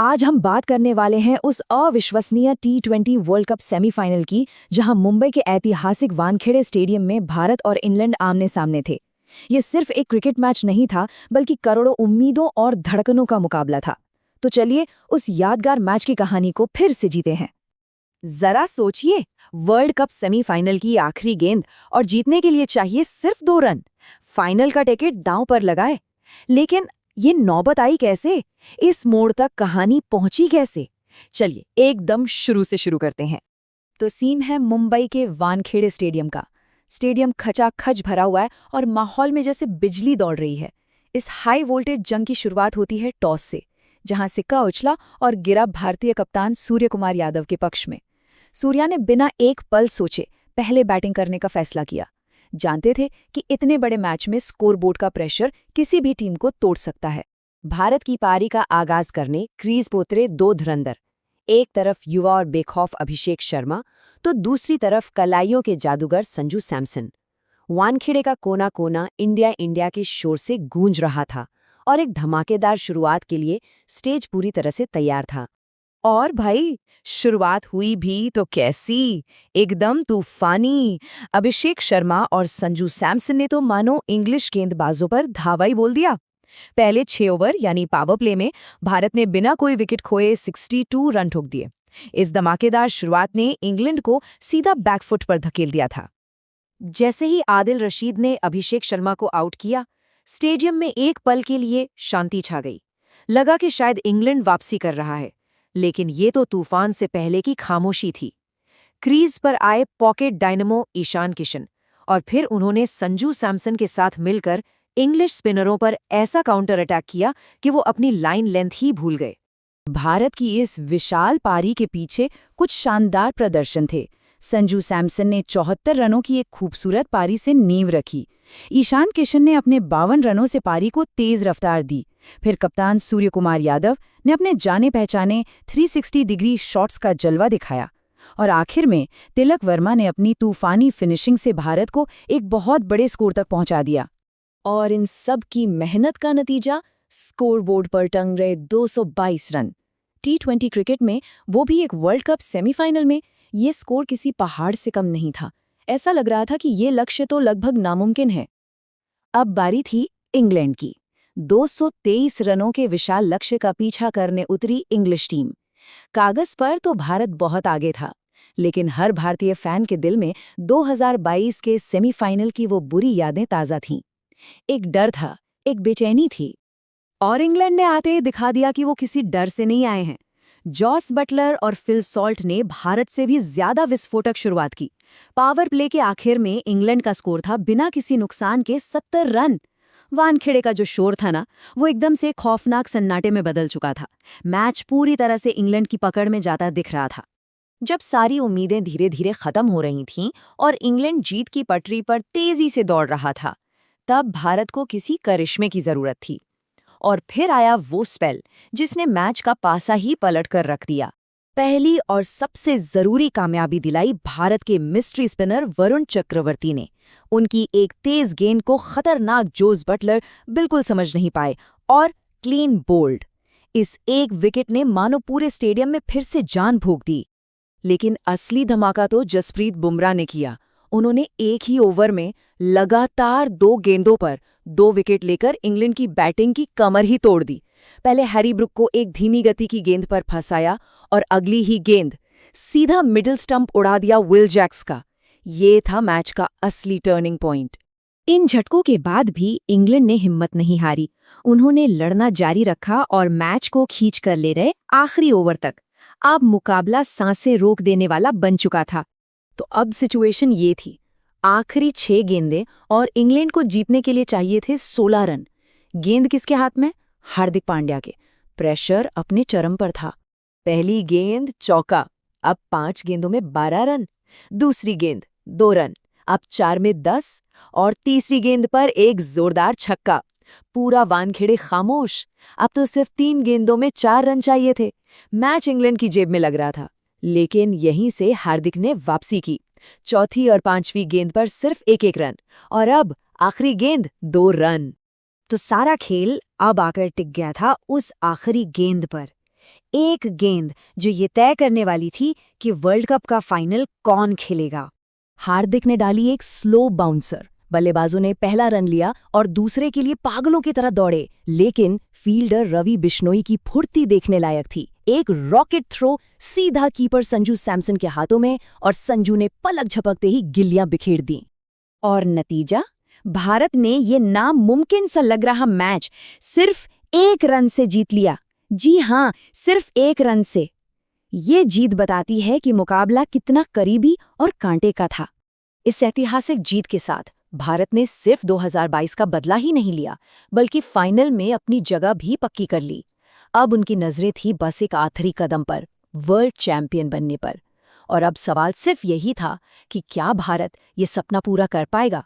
आज हम बात करने वाले हैं उस अविश्वसनीय T20 वर्ल्ड कप सेमीफाइनल की, जहां मुंबई के ऐतिहासिक वानखेड़े स्टेडियम में भारत और इंग्लैंड आमने सामने थे। ये सिर्फ एक क्रिकेट मैच नहीं था, बल्कि करोड़ों उम्मीदों और धड़कनों का मुकाबला था। तो चलिए उस यादगार मैच की कहानी को फिर से जीते हैं। जरा सोचिए, वर्ल्ड कप सेमीफाइनल की आखिरी गेंद और जीतने के लिए चाहिए सिर्फ 2 रन। फाइनल का टिकट दांव पर लगाए। लेकिन ये नौबत आई कैसे? इस मोड़ तक कहानी पहुंची कैसे? चलिए एकदम शुरू से शुरू करते हैं। तो सीन है मुंबई के वानखेड़े स्टेडियम का। स्टेडियम खचाखच भरा हुआ है और माहौल में जैसे बिजली दौड़ रही है। इस हाई वोल्टेज जंग की शुरुआत होती है टॉस से, जहां सिक्का उछला और गिरा भारतीय कप्तान सूर्य कुमार यादव के पक्ष में। सूर्या ने बिना एक पल सोचे पहले बैटिंग करने का फैसला किया। जानते थे कि इतने बड़े मैच में स्कोरबोर्ड का प्रेशर किसी भी टीम को तोड़ सकता है। भारत की पारी का आगाज करने क्रीज पे उतरे 2 धुरंधर। एक तरफ युवा और बेखौफ अभिषेक शर्मा, तो दूसरी तरफ कलाइयों के जादूगर संजू सैमसन। वानखेड़े का कोना कोना इंडिया इंडिया के शोर से गूंज रहा था और एक धमाकेदार शुरुआत के लिए स्टेज पूरी तरह से तैयार था। और भाई, शुरुआत हुई भी तो कैसी, एकदम तूफानी। अभिषेक शर्मा और संजू सैमसन ने तो मानो इंग्लिश गेंदबाजों पर धावा ही बोल दिया। पहले 6 ओवर यानी पावर प्ले में भारत ने बिना कोई विकेट खोए 62 रन ठोक दिए। इस धमाकेदार शुरुआत ने इंग्लैंड को सीधा बैकफुट पर धकेल दिया था। जैसे ही आदिल रशीद ने अभिषेक शर्मा को आउट किया, स्टेडियम में एक पल के लिए शांति छा गई। लगा कि शायद इंग्लैंड वापसी कर रहा है, लेकिन ये तो तूफान से पहले की खामोशी थी। क्रीज पर आए पॉकेट डायनमो ईशान किशन, और फिर उन्होंने संजू सैमसन के साथ मिलकर इंग्लिश स्पिनरों पर ऐसा काउंटर अटैक किया कि वो अपनी लाइन लेंथ ही भूल गए। भारत की इस विशाल पारी के पीछे कुछ शानदार प्रदर्शन थे। संजू सैमसन ने 74 रनों की एक खूबसूरत पारी से नींव रखी। ईशान किशन ने अपने 52 रनों से पारी को तेज रफ्तार दी। फिर कप्तान सूर्य कुमार यादव ने अपने जाने पहचाने 360 डिग्री शॉट्स का जलवा दिखाया। और आखिर में तिलक वर्मा ने अपनी तूफानी फिनिशिंग से भारत को एक बहुत बड़े स्कोर तक पहुंचा दिया। और इन सब की मेहनत का नतीजा स्कोरबोर्ड पर टंग रहे 222 रन। T20 क्रिकेट में, वो भी एक वर्ल्ड कप सेमीफाइनल में, ये स्कोर किसी पहाड़ से कम नहीं था। ऐसा लग रहा था कि ये लक्ष्य तो लगभग नामुमकिन है। अब बारी थी इंग्लैंड की। 223 रनों के विशाल लक्ष्य का पीछा करने उतरी इंग्लिश टीम। कागज पर तो भारत बहुत आगे था, लेकिन हर भारतीय फैन के दिल में 2022 के सेमीफाइनल की वो बुरी यादें ताज़ा थीं। एक डर था, एक बेचैनी थी। और इंग्लैंड ने आते ही दिखा दिया कि वो किसी डर से नहीं आए हैं। जॉस बटलर और फिल सॉल्ट ने भारत से भी ज्यादा विस्फोटक शुरुआत की। पावर प्ले के आखिर में इंग्लैंड का स्कोर था बिना किसी नुकसान के 70 रन। वानखेड़े का जो शोर था ना, वो एकदम से खौफनाक सन्नाटे में बदल चुका था। मैच पूरी तरह से इंग्लैंड की पकड़ में जाता दिख रहा था। जब सारी उम्मीदें धीरे धीरे खत्म हो रही थीं और इंग्लैंड जीत की पटरी पर तेजी से दौड़ रहा था, तब भारत को किसी करिश्मे की जरूरत थी। और फिर आया वो स्पेल जिसने मैच का पासा ही पलट कर रख दिया। पहली और सबसे जरूरी कामयाबी दिलाई भारत के मिस्ट्री स्पिनर वरुण चक्रवर्ती ने। उनकी एक तेज गेंद को खतरनाक जोस बटलर बिल्कुल समझ नहीं पाए और क्लीन बोल्ड। इस एक विकेट ने मानो पूरे स्टेडियम में फिर से जान फूंक दी। लेकिन असली धमाका तो जसप्रीत बुमराह ने किया। उन्होंने एक ही ओवर में लगातार 2 गेंदों पर 2 विकेट लेकर इंग्लैंड की बैटिंग की कमर ही तोड़ दी। पहले हैरी ब्रुक को एक धीमी गति की गेंद पर फंसाया और अगली ही गेंद सीधा मिडिल स्टंप उड़ा दिया विल जैक्स का। ये था मैच का असली टर्निंग पॉइंट। इन झटकों के बाद भी इंग्लैंड ने हिम्मत नहीं हारी। उन्होंने लड़ना जारी रखा और मैच को खींच कर ले रहे आखिरी ओवर तक। अब मुकाबला सांसें रोक देने वाला बन चुका था। तो अब सिचुएशन ये थी, आखिरी 6 गेंदें और इंग्लैंड को जीतने के लिए चाहिए थे 16 रन। गेंद किसके हाथ में? हार्दिक पांड्या के। प्रेशर अपने चरम पर था। पहली गेंद चौका, अब 5 गेंदों में 12 रन। दूसरी गेंद 2 रन, अब 4 में 10। और तीसरी गेंद पर एक जोरदार छक्का। पूरा वानखेड़े खामोश। अब तो सिर्फ 3 गेंदों में 4 रन चाहिए थे। मैच इंग्लैंड की जेब में लग रहा था। लेकिन यहीं से हार्दिक ने वापसी की। चौथी और 5वीं गेंद पर सिर्फ 1-1 रन, और अब आखिरी गेंद 2 रन। तो सारा खेल अब आकर टिक गया था उस आखिरी गेंद पर। एक गेंद जो ये तय करने वाली थी कि वर्ल्ड कप का फाइनल कौन खेलेगा। हार्दिक ने डाली एक स्लो बाउंसर। बल्लेबाजों ने पहला रन लिया और दूसरे के लिए पागलों की तरह दौड़े, लेकिन फील्डर रवि बिश्नोई की फुर्ती देखने लायक थी। एक रॉकेट थ्रो सीधा कीपर संजू सैमसन के हाथों में और संजू ने पलक झपकते ही गिल्लियां बिखेर दी। और नतीजा, भारत ने ये नामुमकिन सा लग रहा मैच सिर्फ 1 रन से जीत लिया। जी हाँ, सिर्फ 1 रन से। ये जीत बताती है कि मुकाबला कितना करीबी और कांटे का था। इस ऐतिहासिक जीत के साथ भारत ने सिर्फ 2022 का बदला ही नहीं लिया, बल्कि फाइनल में अपनी जगह भी पक्की कर ली। अब उनकी नजरें थी बस एक आखिरी कदम पर, वर्ल्ड चैंपियन बनने पर। और अब सवाल सिर्फ यही था कि क्या भारत ये सपना पूरा कर पाएगा।